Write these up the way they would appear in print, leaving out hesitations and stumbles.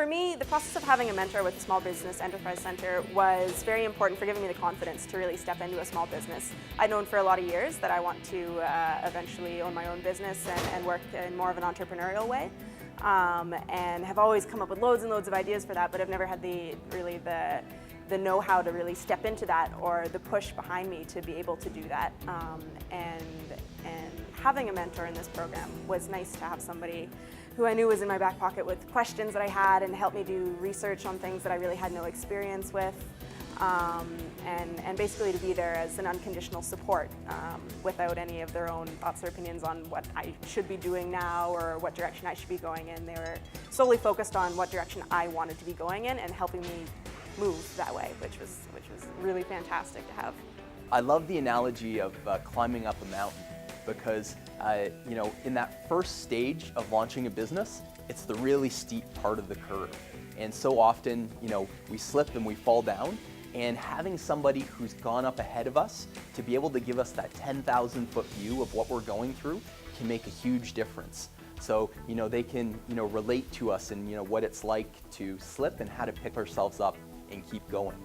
For me, the process of having a mentor with the Small Business Enterprise Center was very important for giving me the confidence to really step into a small business. I'd known for a lot of years that I want to eventually own my own business and work in more of an entrepreneurial way. And have always come up with loads and loads of ideas for that, but I've never had the know-how to really step into that, or the push behind me to be able to do that. And having a mentor in this program was nice to have somebody who I knew was in my back pocket with questions that I had and help me do research on things that I really had no experience with. And basically to be there as an unconditional support without any of their own thoughts or opinions on what I should be doing now or what direction I should be going in. They were solely focused on what direction I wanted to be going in and helping me move that way, which was really fantastic to have. I love the analogy of climbing up a mountain because in that first stage of launching a business, it's the really steep part of the curve. And so often, we slip and we fall down. And having somebody who's gone up ahead of us to be able to give us that 10,000-foot view of what we're going through can make a huge difference. So, they can, relate to us and, what it's like to slip and how to pick ourselves up and keep going.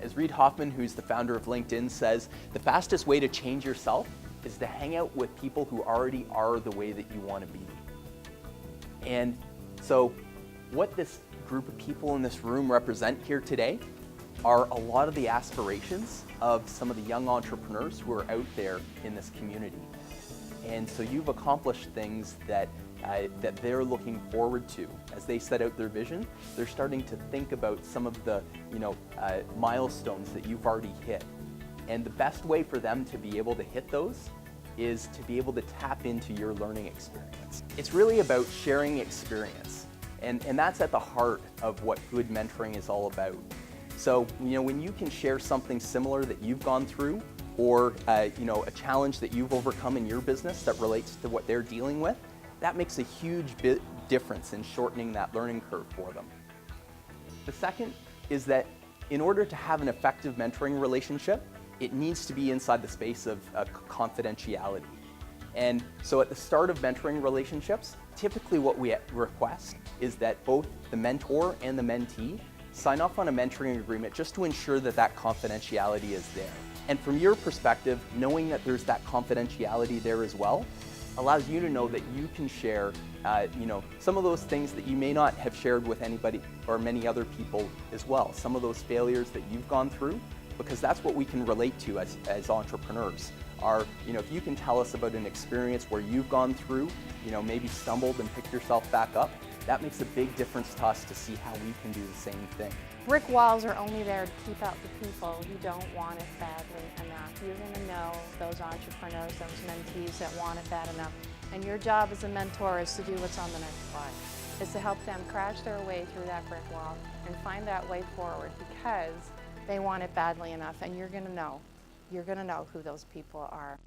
As Reid Hoffman, who's the founder of LinkedIn, says, the fastest way to change yourself is to hang out with people who already are the way that you want to be. And so what this group of people in this room represent here today are a lot of the aspirations of some of the young entrepreneurs who are out there in this community. And so you've accomplished things that they're looking forward to. As they set out their vision, they're starting to think about some of the milestones that you've already hit. And the best way for them to be able to hit those is to be able to tap into your learning experience. It's really about sharing experience. And that's at the heart of what good mentoring is all about. So, when you can share something similar that you've gone through, or a challenge that you've overcome in your business that relates to what they're dealing with, that makes a huge difference in shortening that learning curve for them. The second is that in order to have an effective mentoring relationship, it needs to be inside the space of confidentiality. And so at the start of mentoring relationships, typically what we request is that both the mentor and the mentee sign off on a mentoring agreement just to ensure that that confidentiality is there. And from your perspective, knowing that there's that confidentiality there as well allows you to know that you can share some of those things that you may not have shared with anybody or many other people as well. Some of those failures that you've gone through, because that's what we can relate to as entrepreneurs. If you can tell us about an experience where you've gone through, maybe stumbled and picked yourself back up, that makes a big difference to us to see how we can do the same thing. Brick walls are only there to keep out the people who don't want it badly enough. You're going to know those entrepreneurs, those mentees that want it bad enough. And your job as a mentor is to do what's on the next slide. Is to help them crash their way through that brick wall and find that way forward because they want it badly enough. And you're going to know who those people are.